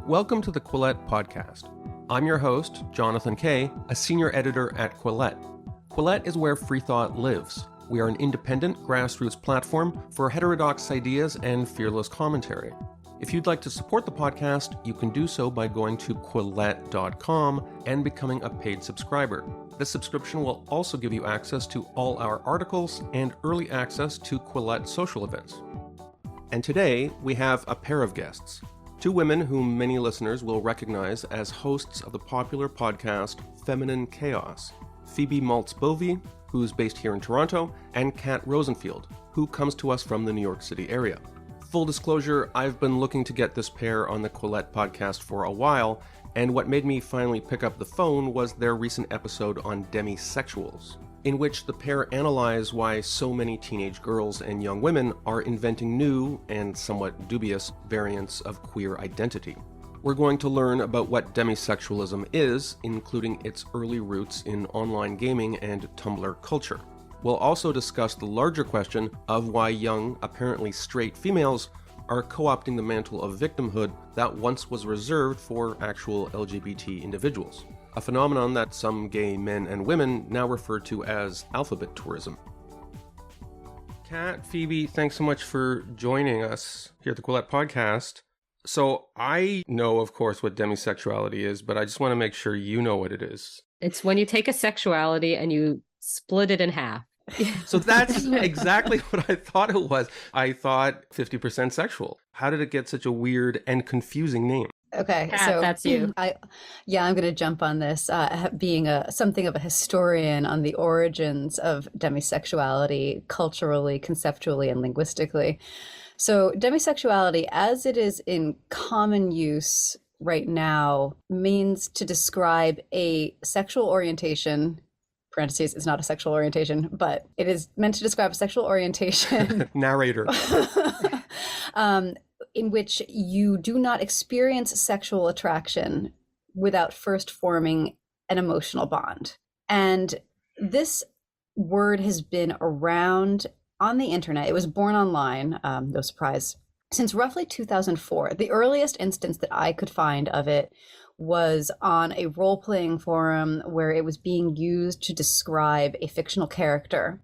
Welcome to the Quillette podcast. I'm your host, Jonathan Kay, a senior editor at Quillette. Quillette is where free thought lives. We are an independent grassroots platform for heterodox ideas and fearless commentary. If you'd like to support the podcast, you can do so by going to Quillette.com and becoming a paid subscriber. This subscription will also give you access to all our articles and early access to Quillette social events. And today, we have a pair of guests. Two women whom many listeners will recognize as hosts of the popular podcast Feminine Chaos. Phoebe Maltz Bovy, who's based here in Toronto, and Kat Rosenfield, who comes to us from the New York City area. Full disclosure, I've been looking to get this pair on the Quillette podcast for a while, and what made me finally pick up the phone was their recent episode on demisexuals, in which the pair analyze why so many teenage girls and young women are inventing new and somewhat dubious variants of queer identity. We're going to learn about what demisexualism is, including its early roots in online gaming and Tumblr culture. We'll also discuss the larger question of why young, apparently straight females are co-opting the mantle of victimhood that once was reserved for actual LGBT individuals, a phenomenon that some gay men and women now refer to as alphabet tourism. Kat, Phoebe, thanks so much for joining us here at the Quillette podcast. So I know, of course, what demisexuality is, but I just want to make sure you know what it is. It's when you take a sexuality and you split it in half. So that's exactly what I thought it was. I thought 50% sexual. How did it get such a weird and confusing name? Okay, Kat, so that's you. I'm going to jump on this. Being something of a historian on the origins of demisexuality, culturally, conceptually, and linguistically. So demisexuality, as it is in common use right now, means to describe a sexual orientation. Parentheses, it's not a sexual orientation, but it is meant to describe a sexual orientation. Narrator. In which you do not experience sexual attraction without first forming an emotional bond. And this word has been around on the internet. It was born online, no surprise, since roughly 2004. The earliest instance that I could find of it was on a role-playing forum where it was being used to describe a fictional character.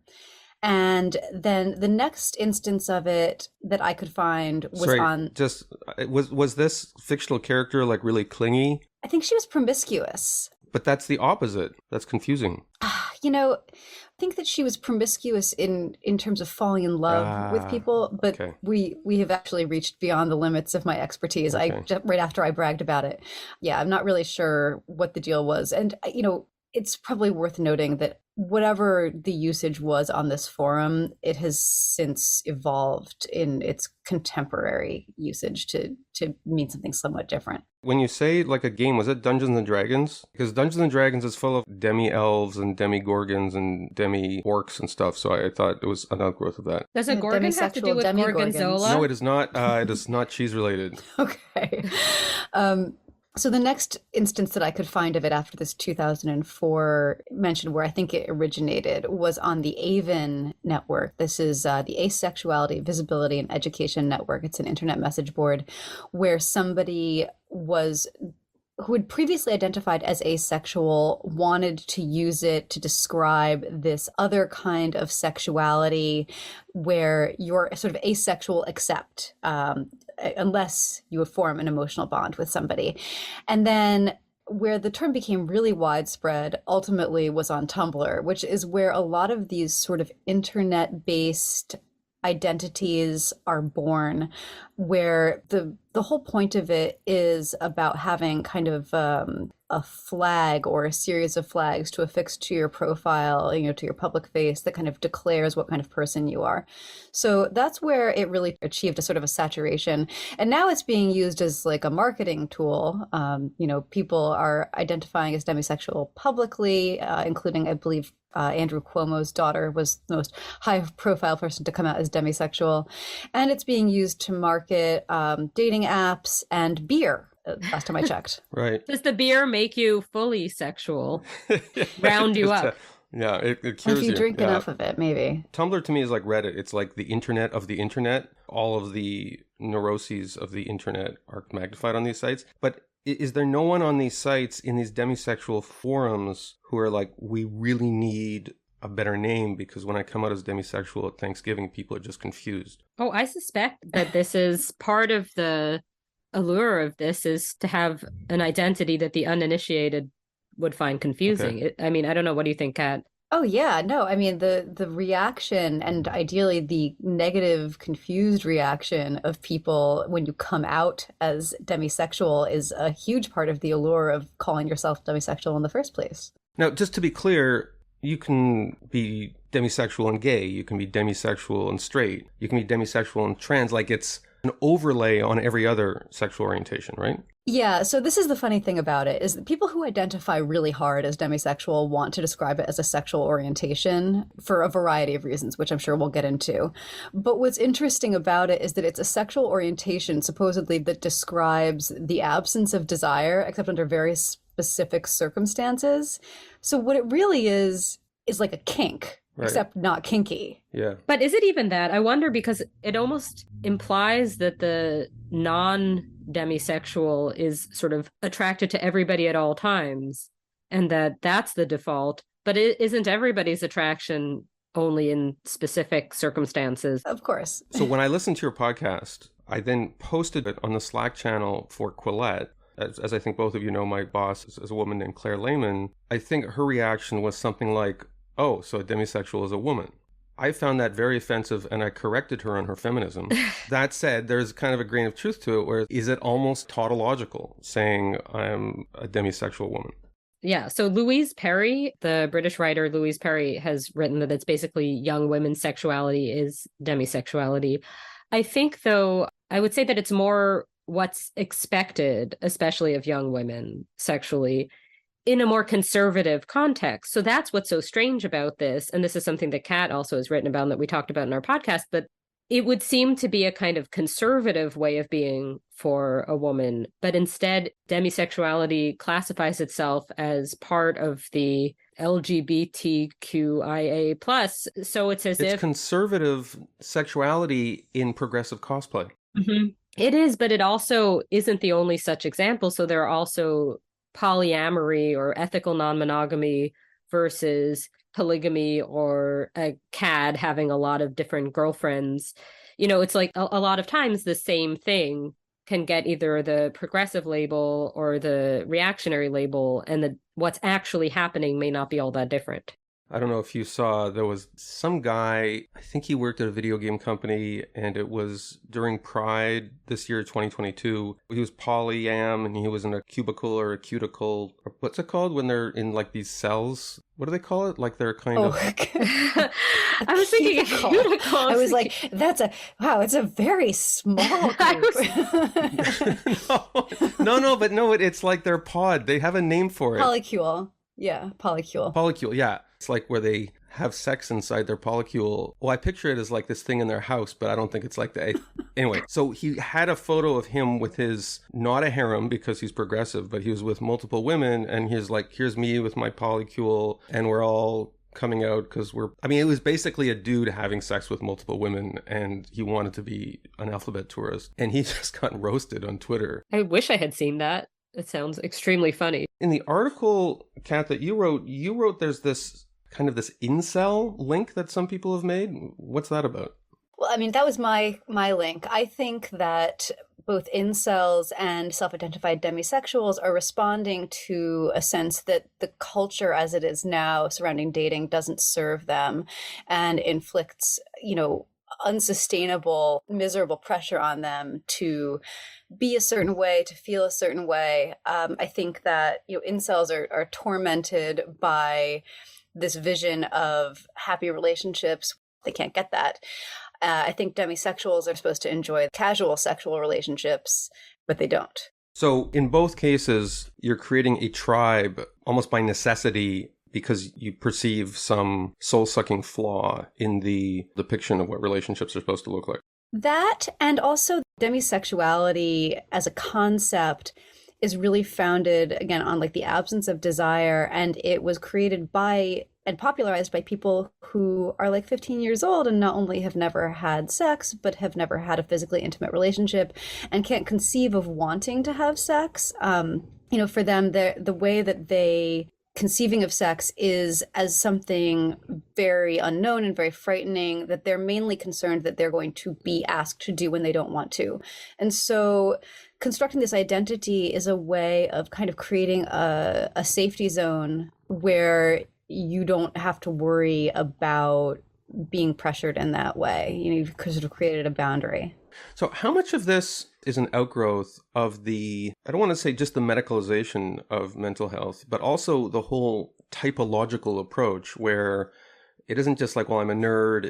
And then the next instance of it that I could find was was this fictional character like really clingy? I think she was promiscuous. But that's the opposite. That's confusing. I think that she was promiscuous in terms of falling in love with people, but okay. we have actually reached beyond the limits of my expertise. Okay. Right after I bragged about it. Yeah, I'm not really sure what the deal was. And, it's probably worth noting that whatever the usage was on this forum, it has since evolved in its contemporary usage to mean something somewhat different. When you say like a game, was it Dungeons and Dragons? Because Dungeons and Dragons is full of demi-elves and demi-gorgons and demi-orcs and stuff, so I thought it was an outgrowth of that. Does a gorgon have to do with gorgonzola? No, it is not. It is not cheese-related. Okay. So the next instance that I could find of it after this 2004 mention where I think it originated was on the AVEN network. This is the Asexuality, Visibility, and Education Network. It's an internet message board where somebody who had previously identified as asexual wanted to use it to describe this other kind of sexuality where you're sort of asexual except unless you form an emotional bond with somebody. And then where the term became really widespread ultimately was on Tumblr, which is where a lot of these sort of internet-based identities are born, where the whole point of it is about having kind of a flag or a series of flags to affix to your profile, to your public face that kind of declares what kind of person you are. So that's where it really achieved a sort of a saturation. And now it's being used as like a marketing tool. People are identifying as demisexual publicly, including, I believe, Andrew Cuomo's daughter was the most high-profile person to come out as demisexual. And it's being used to market dating apps and beer, last time I checked. Right. Does the beer make you fully sexual? Round you up? Yeah, it If cures you you. drink Yeah. enough of it, maybe. Tumblr to me is like Reddit. It's like the internet of the internet. All of the neuroses of the internet are magnified on these sites. But is there no one on these sites in these demisexual forums who are like, we really need a better name because when I come out as demisexual at Thanksgiving, people are just confused? Oh, I suspect that this is part of the allure of this is to have an identity that the uninitiated would find confusing. Okay. I mean, I don't know. What do you think, Kat? Oh yeah, no, I mean the reaction and ideally the negative, confused reaction of people when you come out as demisexual is a huge part of the allure of calling yourself demisexual in the first place. Now, just to be clear, you can be demisexual and gay. You can be demisexual and straight. You can be demisexual and trans. Like it's an overlay on every other sexual orientation, right? Yeah, so this is the funny thing about it is that people who identify really hard as demisexual want to describe it as a sexual orientation for a variety of reasons, which I'm sure we'll get into. But what's interesting about it is that it's a sexual orientation supposedly that describes the absence of desire except under very specific circumstances. So what it really is like a kink, Right. except not kinky. Yeah. But is it even that? I wonder because it almost implies that the non-demisexual is sort of attracted to everybody at all times and that that's the default. But it isn't everybody's attraction only in specific circumstances. Of course. So when I listened to your podcast, I then posted it on the Slack channel for Quillette. As I think both of you know, my boss is a woman named Claire Lehman. I think her reaction was something like, oh, so a demisexual is a woman. I found that very offensive and I corrected her on her feminism. That said, there's kind of a grain of truth to it where is it almost tautological saying I'm a demisexual woman? Yeah. So Louise Perry, the British writer Louise Perry, has written that it's basically young women's sexuality is demisexuality. I think, though, I would say that it's more what's expected, especially of young women sexually, in a more conservative context. So that's what's so strange about this. And this is something that Kat also has written about and that we talked about in our podcast, that it would seem to be a kind of conservative way of being for a woman, but instead demisexuality classifies itself as part of the LGBTQIA plus. So it's as if conservative sexuality in progressive cosplay. Mm-hmm. It is, but it also isn't the only such example. So there are also polyamory or ethical non-monogamy versus polygamy, or a cad having a lot of different girlfriends. You know, it's like a lot of times the same thing can get either the progressive label or the reactionary label, and what's actually happening may not be all that different. I don't know if you saw, there was some guy, I think he worked at a video game company, and it was during Pride this year, 2022. He was polyam, and he was in a cubicle or a cuticle. Or what's it called when they're in like these cells? What do they call it? Like they're kind of... I was thinking a cuticle. I was like, it's a very small group. No, it's like their pod. They have a name for it. Polycule. Yeah, polycule. Polycule, yeah. It's like where they have sex inside their polycule. Well, I picture it as like this thing in their house, but I don't think it's like that. Anyway, so he had a photo of him with his, not a harem because he's progressive, but he was with multiple women, and he's like, here's me with my polycule, and we're all coming out because it was basically a dude having sex with multiple women, and he wanted to be an alphabet tourist, and he just got roasted on Twitter. I wish I had seen that. It sounds extremely funny. In the article, Kat, that you wrote there's this kind of this incel link that some people have made. What's that about? Well, I mean, that was my link. I think that both incels and self-identified demisexuals are responding to a sense that the culture as it is now surrounding dating doesn't serve them and inflicts, unsustainable, miserable pressure on them to be a certain way, to feel a certain way. I think that incels are tormented by this vision of happy relationships. They can't get that. I think demisexuals are supposed to enjoy casual sexual relationships, but they don't. So in both cases, you're creating a tribe almost by necessity because you perceive some soul-sucking flaw in the depiction of what relationships are supposed to look like. That, and also demisexuality as a concept is really founded, again, on like the absence of desire. And it was created by and popularized by people who are like 15 years old and not only have never had sex, but have never had a physically intimate relationship and can't conceive of wanting to have sex. For them, the way that they conceiving of sex is as something very unknown and very frightening, that they're mainly concerned that they're going to be asked to do when they don't want to. And so constructing this identity is a way of kind of creating a safety zone where you don't have to worry about being pressured in that way. You've sort of created a boundary. So how much of this is an outgrowth of I don't want to say just the medicalization of mental health, but also the whole typological approach where it isn't just like, well, I'm a nerd,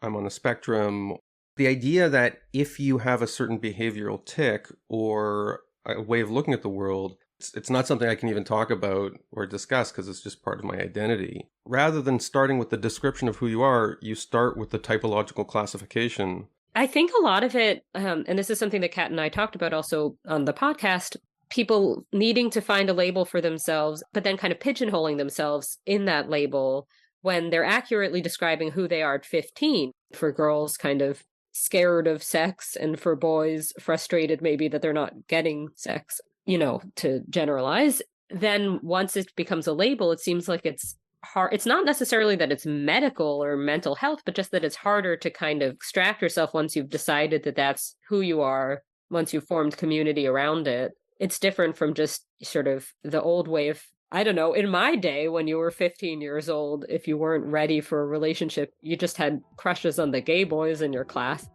I'm on the spectrum. The idea that if you have a certain behavioral tic or a way of looking at the world, it's not something I can even talk about or discuss because it's just part of my identity. Rather than starting with the description of who you are, you start with the typological classification. I think a lot of it, and this is something that Kat and I talked about also on the podcast, people needing to find a label for themselves, but then kind of pigeonholing themselves in that label when they're accurately describing who they are at 15. For girls, kind of scared of sex, and for boys, frustrated maybe that they're not getting sex, to generalize. Then once it becomes a label, it seems like it's hard. It's not necessarily that it's medical or mental health, but just that it's harder to kind of extract yourself once you've decided that that's who you are, once you've formed community around it. It's different from just sort of the old way of, I don't know, in my day when you were 15 years old, if you weren't ready for a relationship, you just had crushes on the gay boys in your class.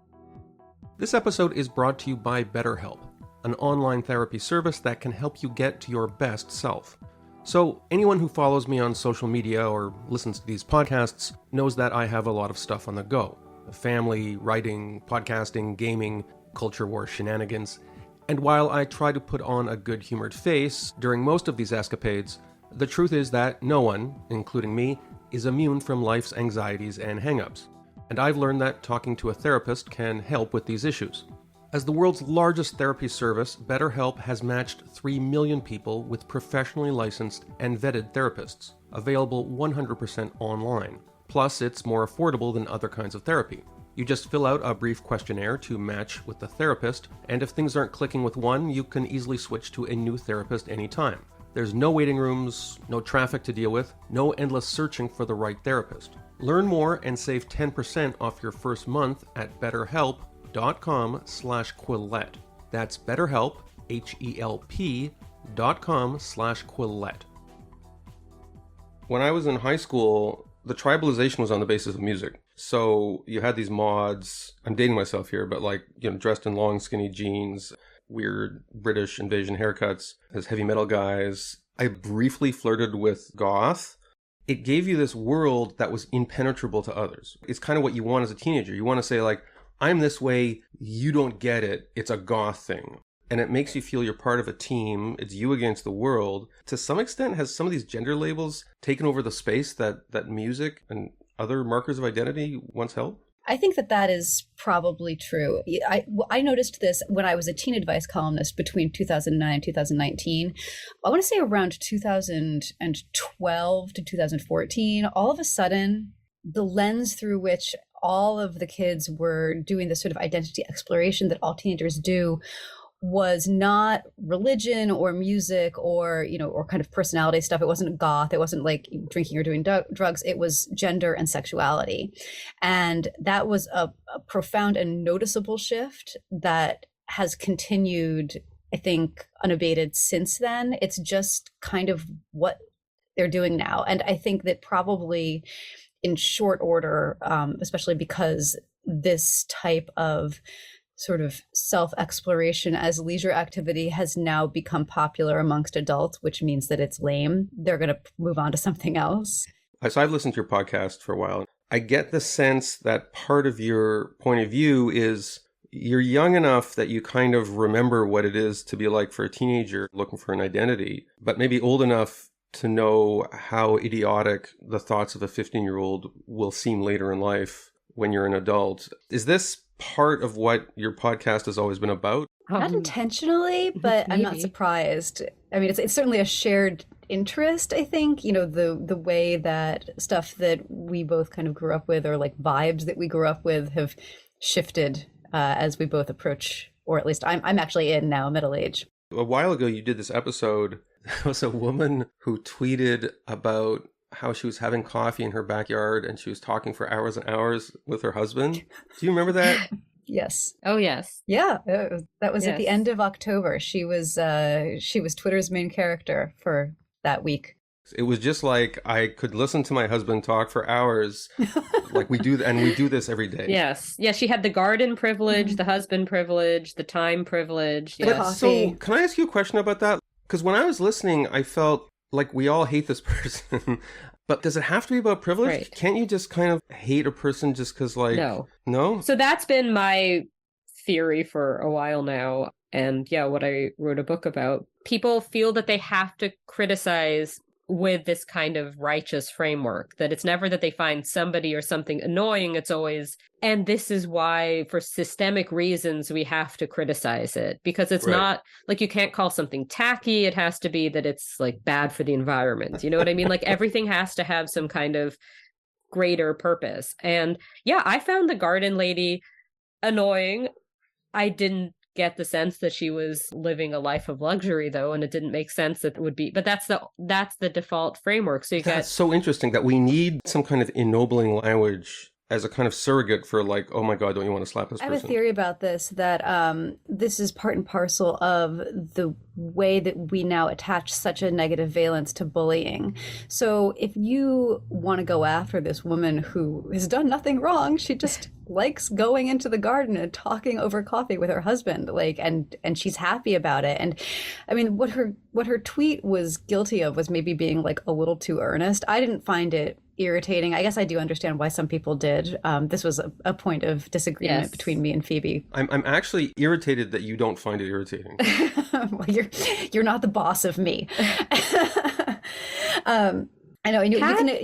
This episode is brought to you by BetterHelp, an online therapy service that can help you get to your best self. So anyone who follows me on social media or listens to these podcasts knows that I have a lot of stuff on the go. Family, writing, podcasting, gaming, culture war shenanigans. And while I try to put on a good-humored face during most of these escapades, the truth is that no one, including me, is immune from life's anxieties and hang-ups. And I've learned that talking to a therapist can help with these issues. As the world's largest therapy service, BetterHelp has matched 3 million people with professionally licensed and vetted therapists, available 100% online. Plus, it's more affordable than other kinds of therapy. You just fill out a brief questionnaire to match with the therapist, and if things aren't clicking with one, you can easily switch to a new therapist anytime. There's no waiting rooms, no traffic to deal with, no endless searching for the right therapist. Learn more and save 10% off your first month at BetterHelp.com/Quillette. That's BetterHelp, HELP.com/Quillette. When I was in high school, the tribalization was on the basis of music. So you had these mods, I'm dating myself here, but dressed in long skinny jeans, weird British invasion haircuts, as heavy metal guys. I briefly flirted with goth. It gave you this world that was impenetrable to others. It's kind of what you want as a teenager. You want to say I'm this way, you don't get it, it's a goth thing. And it makes you feel you're part of a team, it's you against the world. To some extent, has some of these gender labels taken over the space that music and other markers of identity once held? I think that is probably true. I noticed this when I was a teen advice columnist between 2009 and 2019. I want to say around 2012 to 2014, all of a sudden, the lens through which all of the kids were doing this sort of identity exploration that all teenagers do was not religion or music or kind of personality stuff. It wasn't goth. It wasn't like drinking or doing drugs. It was gender and sexuality. And that was a profound and noticeable shift that has continued, I think, unabated since then. It's just kind of what they're doing now. And I think that probably in short order, especially because this type of sort of self-exploration as leisure activity has now become popular amongst adults, which means that it's lame. They're going to move on to something else. So I've listened to your podcast for a while. I get the sense that part of your point of view is you're young enough that you kind of remember what it is to be like for a teenager looking for an identity, but maybe old enough to know how idiotic the thoughts of a 15-year-old will seem later in life when you're an adult. Is this part of what your podcast has always been about? Not intentionally, but I'm not surprised. I mean, it's certainly a shared interest, I think, the way that stuff that we both kind of grew up with, or like vibes that we grew up with, have shifted as we both approach, or at least I'm actually in now, middle age. A while ago, you did this episode. There was a woman who tweeted about how she was having coffee in her backyard and she was talking for hours and hours with her husband. Do you remember that? Yes. Oh, yes. Yeah, that was at the end of October. She was Twitter's main character for that week. It was just like I could listen to my husband talk for hours, like we do, and we do this every day. Yes. Yeah, she had the garden privilege, the husband privilege, the time privilege. Yes. But so, can I ask you a question about that? Because when I was listening, I felt like we all hate this person. But does it have to be about privilege? Right. Can't you just kind of hate a person just because, like... No? So that's been my theory for a while now. And yeah, what I wrote a book about. People feel that they have to criticize with this kind of righteous framework, that it's never that they find somebody or something annoying. It's always, and this is why, for systemic reasons, we have to criticize it, because it's not like you can't call something tacky. It has to be that it's like bad for the environment. You know what I mean? Like everything has to have some kind of greater purpose. And yeah, I found the garden lady annoying. I didn't get the sense that she was living a life of luxury, though, and it didn't make sense that it would be. But that's the default framework. So that's so interesting that we need some kind of ennobling language as a kind of surrogate for, like, oh my God, don't you want to slap this person? I have a theory about this, that this is part and parcel of the way that we now attach such a negative valence to bullying. So if you want to go after this woman who has done nothing wrong, she just likes going into the garden and talking over coffee with her husband, like, and she's happy about it. And I mean, what her tweet was guilty of was maybe being like a little too earnest. I didn't find it irritating. I guess I do understand why some people did. This was a point of disagreement between me and Phoebe. I'm actually irritated that you don't find it irritating. Well, you're not the boss of me. I know.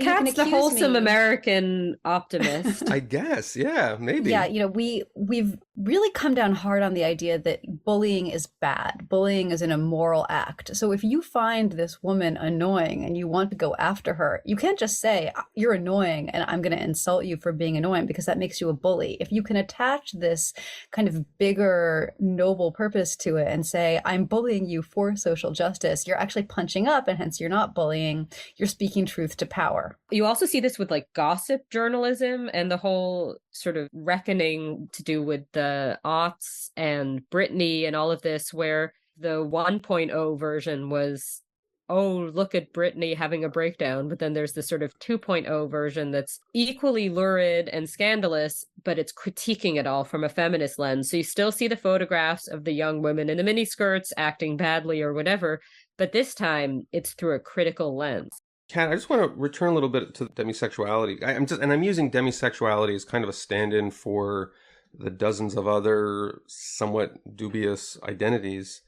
Kat's the wholesome American optimist. I guess, yeah, maybe. Yeah, we've really come down hard on the idea that bullying is bad. Bullying is an immoral act. So if you find this woman annoying and you want to go after her, you can't just say, you're annoying and I'm going to insult you for being annoying, because that makes you a bully. If you can attach this kind of bigger, noble purpose to it and say, I'm bullying you for social justice, you're actually punching up, and hence you're not bullying. You're speaking truth to power. You also see this with like gossip journalism and the whole sort of reckoning to do with the aughts and Britney and all of this, where the 1.0 version was, oh, look at Britney having a breakdown. But then there's this sort of 2.0 version that's equally lurid and scandalous, but it's critiquing it all from a feminist lens. So you still see the photographs of the young women in the miniskirts acting badly or whatever, but this time it's through a critical lens. Kat, I just want to return a little bit to demisexuality. I'm using demisexuality as kind of a stand-in for the dozens of other somewhat dubious identities.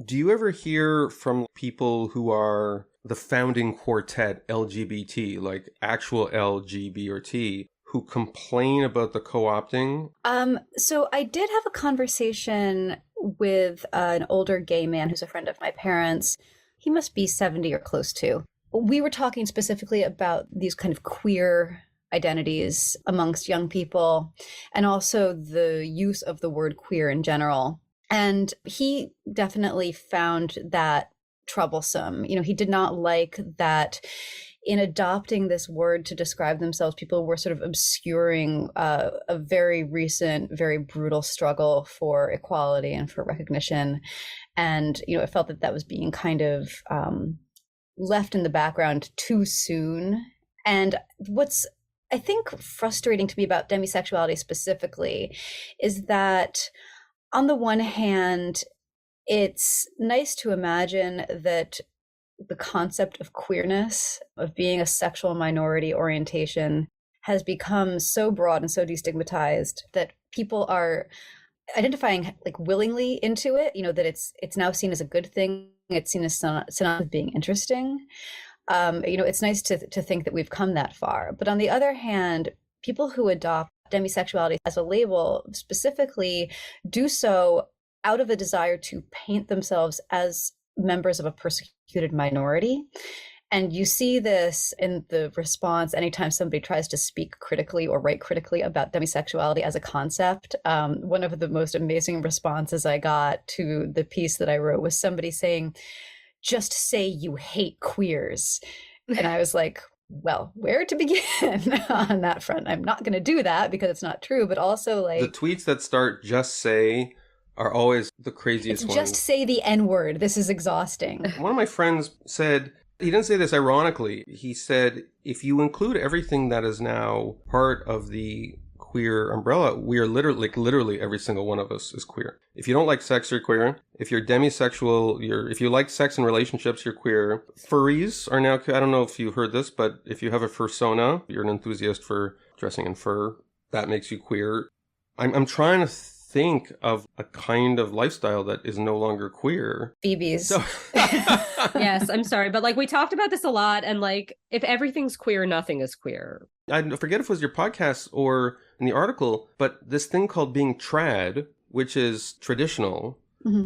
Do you ever hear from people who are the founding quartet LGBT, like actual LGB or T, who complain about the co-opting? So I did have a conversation with an older gay man who's a friend of my parents. He must be 70 or close to. We were talking specifically about these kind of queer identities amongst young people, and also the use of the word queer in general. And he definitely found that troublesome. He did not like that in adopting this word to describe themselves, people were sort of obscuring a very recent, very brutal struggle for equality and for recognition. And, it felt that was being kind of left in the background too soon. And what's, I think, frustrating to me about demisexuality specifically is that on the one hand, it's nice to imagine that the concept of queerness, of being a sexual minority orientation, has become so broad and so destigmatized that people are identifying like willingly into it, that it's now seen as a good thing. It's seen as synonymous with being interesting. It's nice to think that we've come that far. But on the other hand, people who adopt demisexuality as a label specifically do so out of a desire to paint themselves as members of a persecuted minority. And you see this in the response anytime somebody tries to speak critically or write critically about demisexuality as a concept. One of the most amazing responses I got to the piece that I wrote was somebody saying, "Just say you hate queers." And I was like, well, where to begin on that front? I'm not going to do that because it's not true, but also like... The tweets that start "just say" are always the craziest ones. Just say the N-word. This is exhausting. One of my friends said, he didn't say this ironically, he said, if you include everything that is now part of the queer umbrella, we are literally every single one of us is queer. If you don't like sex, you're queer. If you're demisexual, if you like sex and relationships, you're queer. Furries are now, I don't know if you heard this, but if you have a fursona, you're an enthusiast for dressing in fur, that makes you queer. I'm trying to think of a kind of lifestyle that is no longer queer. Phoebe's. So... Yes, I'm sorry, but like we talked about this a lot, and like if everything's queer, nothing is queer. I forget if it was your podcast or in the article, but this thing called being trad, which is traditional,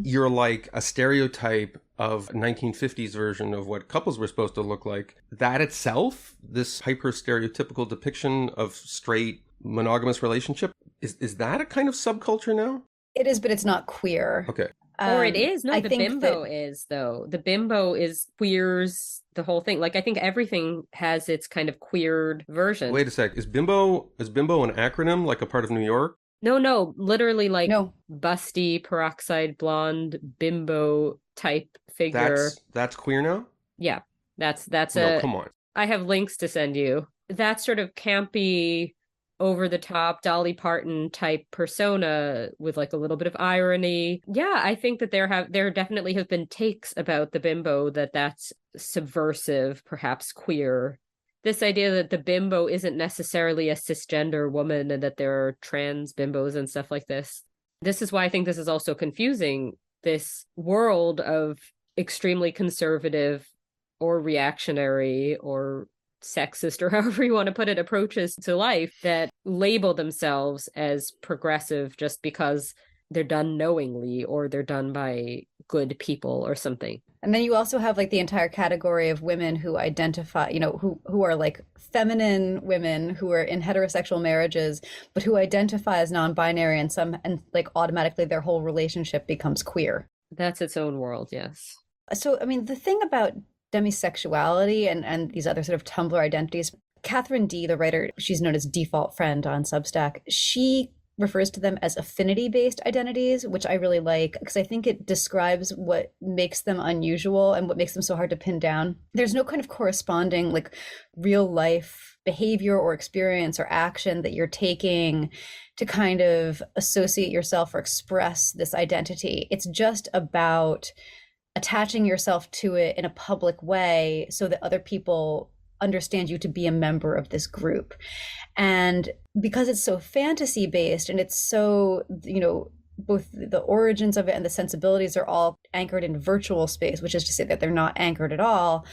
you're like a stereotype of 1950s version of what couples were supposed to look like. That itself, this hyper stereotypical depiction of straight monogamous relationship, is that a kind of subculture now? It is, but it's not queer. Okay. Or it is. No, I the think bimbo is, though. The bimbo is queers, the whole thing. Like, I think everything has its kind of queered version. Wait a sec. Is bimbo an acronym, like a part of New York? No. Literally, like, No. busty, peroxide blonde, bimbo type figure. That's queer now? Yeah. That's No, come on. I have links to send you. That sort of campy, over the top Dolly Parton type persona with like a little bit of irony. Yeah, I think that there definitely have been takes about the bimbo that's subversive, perhaps queer. This idea that the bimbo isn't necessarily a cisgender woman and that there are trans bimbos and stuff like this. This is why I think this is also confusing, this world of extremely conservative or reactionary or sexist, or however you want to put it, approaches to life that label themselves as progressive just because they're done knowingly or they're done by good people or something. And then you also have like the entire category of women who identify, who are like feminine women who are in heterosexual marriages, but who identify as non-binary and like automatically their whole relationship becomes queer. That's its own world, yes. So, I mean, the thing about demisexuality and these other sort of Tumblr identities, Catherine D, the writer, she's known as Default Friend on Substack, she refers to them as affinity-based identities, which I really like because I think it describes what makes them unusual and what makes them so hard to pin down. There's no kind of corresponding like real life behavior or experience or action that you're taking to kind of associate yourself or express this identity. It's just about attaching yourself to it in a public way so that other people understand you to be a member of this group. And because it's so fantasy based and it's so, both the origins of it and the sensibilities are all anchored in virtual space, which is to say that they're not anchored at all,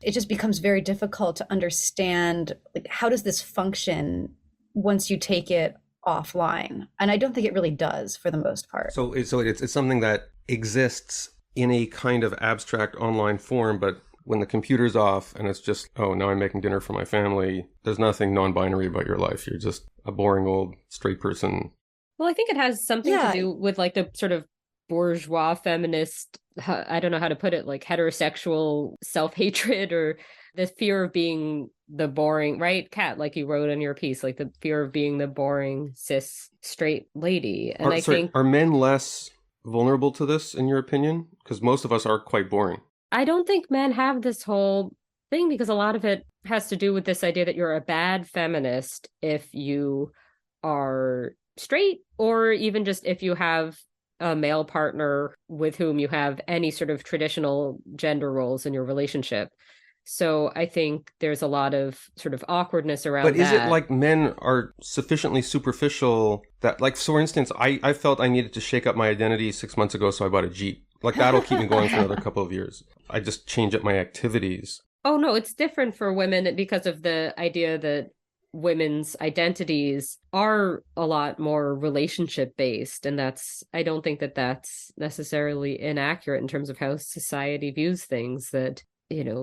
it just becomes very difficult to understand, like, how does this function once you take it offline? And I don't think it really does for the most part. So it's something that exists in a kind of abstract online form, but when the computer's off and it's just, oh, now I'm making dinner for my family, there's nothing non-binary about your life. You're just a boring old straight person. Well, I think it has something to do with like the sort of bourgeois feminist, I don't know how to put it, like heterosexual self-hatred or the fear of being the boring, right, Kat, like you wrote in your piece, like the fear of being the boring cis straight lady. And I think, are men less vulnerable to this, in your opinion? Because most of us are quite boring. I don't think men have this whole thing because a lot of it has to do with this idea that you're a bad feminist if you are straight, or even just if you have a male partner with whom you have any sort of traditional gender roles in your relationship. So I think there's a lot of sort of awkwardness around that. But is it like men are sufficiently superficial that, like, for instance, I felt I needed to shake up my identity 6 months ago, so I bought a Jeep. Like, that'll keep me going for another couple of years. I just change up my activities. Oh, no, it's different for women because of the idea that women's identities are a lot more relationship based. And I don't think that that's necessarily inaccurate in terms of how society views things, that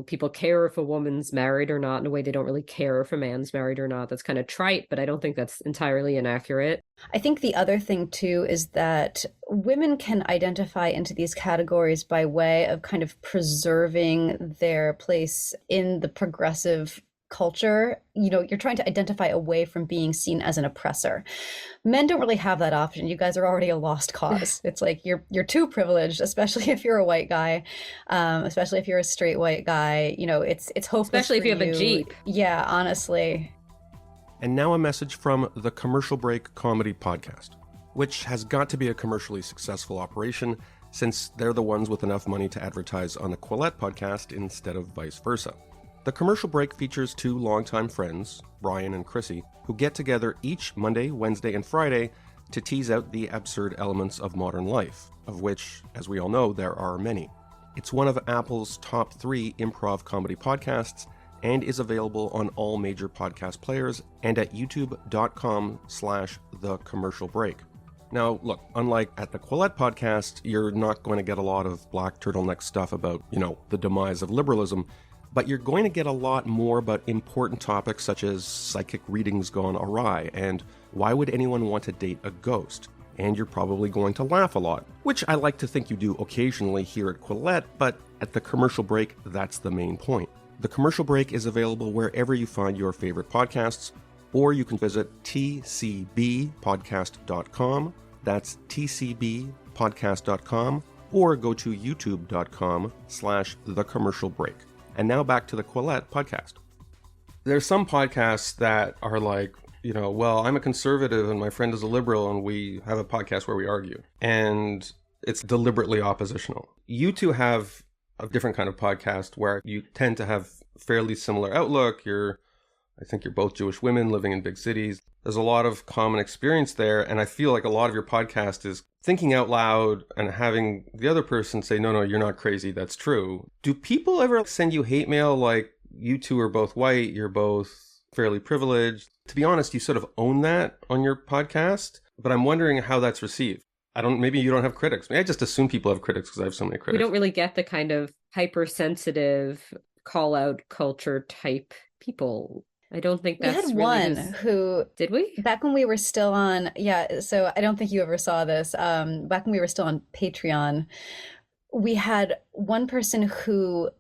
people care if a woman's married or not in a way they don't really care if a man's married or not. That's kind of trite, but I don't think that's entirely inaccurate. I think the other thing too is that women can identify into these categories by way of kind of preserving their place in the progressive culture. You're trying to identify away from being seen as an oppressor. Men don't really have that option. You guys are already a lost cause. It's like you're too privileged, especially if you're a white guy, especially if you're a straight white guy. It's hopeless. Especially if you have a Jeep. Yeah, honestly. And now a message from the Commercial Break Comedy Podcast, which has got to be a commercially successful operation since they're the ones with enough money to advertise on the Quillette podcast instead of vice versa. The Commercial Break features two longtime friends, Brian and Chrissy, who get together each Monday, Wednesday, and Friday to tease out the absurd elements of modern life, of which, as we all know, there are many. It's one of Apple's top 3 improv comedy podcasts and is available on all major podcast players and at youtube.com/thecommercialbreak. Now, look, unlike at the Quillette podcast, you're not going to get a lot of black turtleneck stuff about, the demise of liberalism, but you're going to get a lot more about important topics such as psychic readings gone awry and why would anyone want to date a ghost? And you're probably going to laugh a lot, which I like to think you do occasionally here at Quillette, but at the Commercial Break, that's the main point. The Commercial Break is available wherever you find your favorite podcasts, or you can visit tcbpodcast.com, that's tcbpodcast.com, or go to youtube.com/thecommercialbreak. And now back to the Quillette podcast. There's some podcasts that are like, well, I'm a conservative and my friend is a liberal and we have a podcast where we argue. And it's deliberately oppositional. You two have a different kind of podcast where you tend to have fairly similar outlook. I think you're both Jewish women living in big cities. There's a lot of common experience there. And I feel like a lot of your podcast is thinking out loud and having the other person say, no, you're not crazy. That's true. Do people ever send you hate mail like you two are both white, you're both fairly privileged? To be honest, you sort of own that on your podcast, but I'm wondering how that's received. Maybe you don't have critics. I just assume people have critics because I have so many critics. We don't really get the kind of hypersensitive call out culture type people. I don't think that's we had really one who did we back when we were still on. Yeah. So I don't think you ever saw this. Back when we were still on Patreon, we had one person who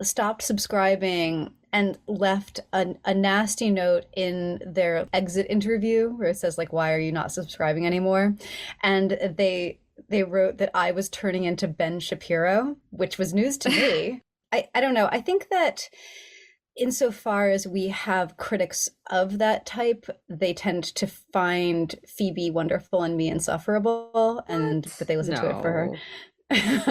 stopped subscribing and left a nasty note in their exit interview where it says like, why are you not subscribing anymore? And they wrote that I was turning into Ben Shapiro, which was news to me. I don't know. I think that insofar as we have critics of that type, they tend to find Phoebe wonderful and me insufferable, and that they listen to it for her.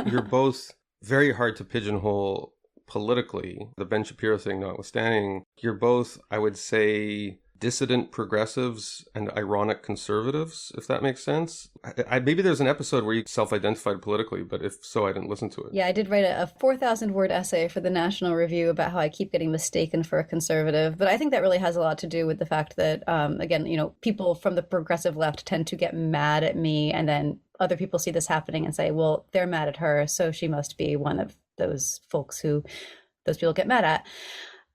You're both very hard to pigeonhole politically, the Ben Shapiro thing notwithstanding. You're both, I would say, dissident progressives and ironic conservatives, if that makes sense. Maybe there's an episode where you self-identified politically, but if so, I didn't listen to it. Yeah, I did write a 4,000-word essay for the National Review about how I keep getting mistaken for a conservative. But I think that really has a lot to do with the fact that, again, people from the progressive left tend to get mad at me, and then other people see this happening and say, well, they're mad at her, so she must be one of those folks who those people get mad at.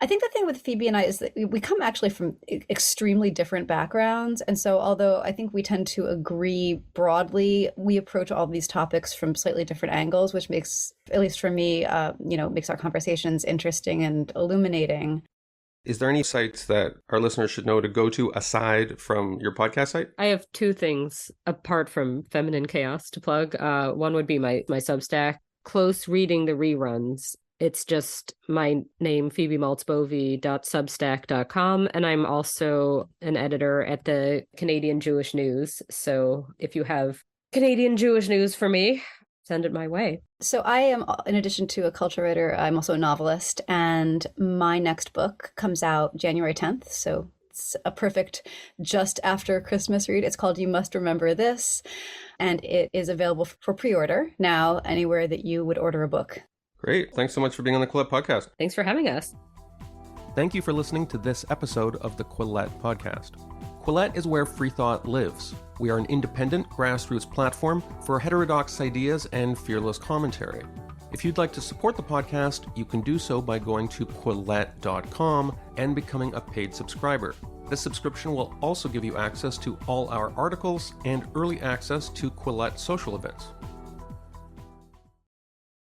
I think the thing with Phoebe and I is that we come actually from extremely different backgrounds. And so although I think we tend to agree broadly, we approach all of these topics from slightly different angles, which makes, at least for me, makes our conversations interesting and illuminating. Is there any sites that our listeners should know to go to aside from your podcast site? I have two things apart from Feminine Chaos to plug. One would be my Substack, Close Reading the Reruns. It's just my name, Phoebe Maltz Bovy.substack.com. And I'm also an editor at the Canadian Jewish News. So if you have Canadian Jewish news for me, send it my way. So I am, in addition to a culture writer, I'm also a novelist. And my next book comes out January 10th. So it's a perfect just after Christmas read. It's called You Must Remember This. And it is available for pre-order now anywhere that you would order a book. Great. Thanks so much for being on the Quillette podcast. Thanks for having us. Thank you for listening to this episode of the Quillette podcast. Quillette is where free thought lives. We are an independent grassroots platform for heterodox ideas and fearless commentary. If you'd like to support the podcast, you can do so by going to quillette.com and becoming a paid subscriber. This subscription will also give you access to all our articles and early access to Quillette social events.